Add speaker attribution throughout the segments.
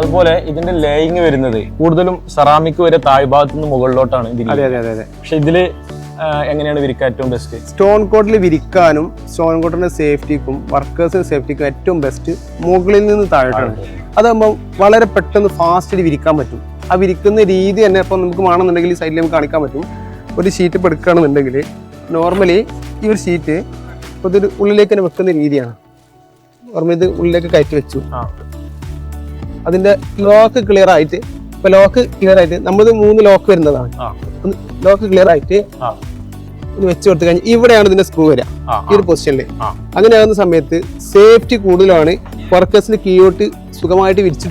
Speaker 1: അതുപോലെ ഇതിന്റെ ലേയിങ് വരുന്നത് കൂടുതലും സെറാമിക് വരെ താഴ്ഭാഗത്തു നിന്ന് മുകളിലോട്ടാണ്. പക്ഷെ ഇതില് എങ്ങനെയാണ് വിരിക്കാൻ ഏറ്റവും ബെസ്റ്റ്?
Speaker 2: സ്റ്റോൺ കോട്ടിൽ വിരിക്കാനും സ്റ്റോൺ കോട്ടിന്റെ സേഫ്റ്റിക്കും വർക്കേഴ്സിന്റെ സേഫ്റ്റിക്കും ഏറ്റവും ബെസ്റ്റ് മുകളിൽ നിന്ന് താഴോട്ടാണ്. അതാകുമ്പോൾ വളരെ പെട്ടെന്ന് ഫാസ്റ്റിൽ വിരിക്കാൻ പറ്റും. ആ വിരിക്കുന്ന രീതി തന്നെ ഇപ്പം നമുക്ക് വേണമെന്നുണ്ടെങ്കിൽ സൈഡിൽ നമുക്ക് കാണിക്കാൻ പറ്റും. ഒരു ഷീറ്റ് ഇപ്പോൾ എടുക്കുകയാണെന്നുണ്ടെങ്കിൽ നോർമലി ഈ ഒരു ഷീറ്റ് ഇപ്പോൾ ഇതൊരു ഉള്ളിലേക്ക് തന്നെ വെക്കുന്ന രീതിയാണ്. ഓർമ്മ ഇത് ഉള്ളിലേക്ക് കയറ്റി വെച്ചു. അതിന്റെ ലോക്ക് ക്ലിയർ ആയിട്ട് ഇപ്പൊ ലോക്ക് ക്ലിയർ ആയിട്ട് നമ്മളിത് 3 ലോക്ക് വരുന്നതാണ്. ലോക്ക് ക്ലിയർ ആയിട്ട് വെച്ച് കൊടുത്തു കഴിഞ്ഞാൽ ഇവിടെയാണ് ഇതിന്റെ സ്ക്രൂ വരിക, ഈ ഒരു പൊസിഷനിൽ. അങ്ങനെയാകുന്ന സമയത്ത് സേഫ്റ്റി കൂടുതലാണ്. വർക്കേഴ്സിന് കീഴോട്ട് സുഖമായിട്ട് വിരിച്ചു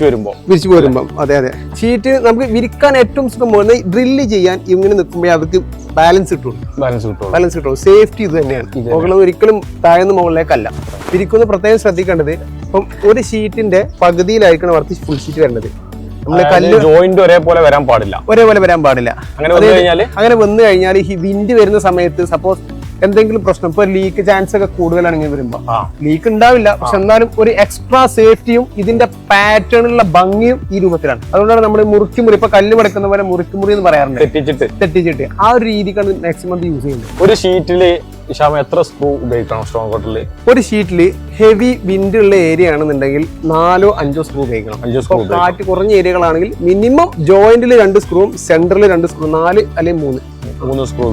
Speaker 2: വരുമ്പോൾ അതെ ഷീറ്റ് നമുക്ക് വിരിക്കാൻ ഏറ്റവും സുഖം പോകുന്നത് ഡ്രില്ല് ചെയ്യാൻ ഇങ്ങനെ നിൽക്കുമ്പോൾ അവർക്ക് ബാലൻസ് കിട്ടുള്ളൂ. സേഫ്റ്റി ഇത് തന്നെയാണ്. മുകളിൽ ഒരിക്കലും താഴ്ന്ന മുകളിലേക്കല്ല വിരിക്കുന്നത്. പ്രത്യേകം ശ്രദ്ധിക്കേണ്ടത് ഇപ്പം ഒരു ഷീറ്റിന്റെ പകുതിയിലായിരിക്കണം വർക്ക് ഫുൾ ഷീറ്റ് വരുന്നത്. നമ്മള് കല്ല്
Speaker 1: ജോയിന്റ് ഒരേപോലെ വരാൻ പാടില്ല.
Speaker 2: അങ്ങനെ വന്നു കഴിഞ്ഞാൽ ഈ വിൻഡ് വരുന്ന സമയത്ത് സപ്പോസ് എന്തെങ്കിലും പ്രശ്നം, ഇപ്പൊ ലീക്ക് ചാൻസ് ഒക്കെ കൂടുതലാണ് ഇങ്ങനെ വരുമ്പോ. ലീക്ക് ഉണ്ടാവില്ല, പക്ഷെ എന്നാലും ഒരു എക്സ്ട്രാ സേഫ്റ്റിയും ഇതിന്റെ പാറ്റേണിലുള്ള ഭംഗിയും ഈ രൂപത്തിലാണ്. അതുകൊണ്ടാണ് നമ്മൾ മുറിക്കുമുറി, ഇപ്പൊ കല്ല് മടക്കുന്ന പോലെ മുറിക്കുമുറി എന്ന് പറയാറുണ്ട്. തെറ്റിച്ചിട്ട് ആ ഒരു രീതിക്കാണ് മാക്സിമം യൂസ് ചെയ്യുന്നത്.
Speaker 1: ഒരു ഷീറ്റില് എത്ര സ്ക്രൂ ഉപയോഗിക്കണം സ്റ്റോൺ കോട്ടില്?
Speaker 2: ഒരു ഷീറ്റില് ഹെവി വിൻഡ് ഉള്ള ഏരിയ ആണെന്നുണ്ടെങ്കിൽ 4 or 5 സ്ക്രൂ ഉപയോഗിക്കണം. കാറ്റ് കുറഞ്ഞ ഏരിയകളാണെങ്കിൽ മിനിമം ജോയിന്റിൽ 2 സ്ക്രൂവും സെന്ററിൽ 2 സ്ക്രൂ, 4 അല്ലെങ്കിൽ 3
Speaker 1: സ്ക്രൂ.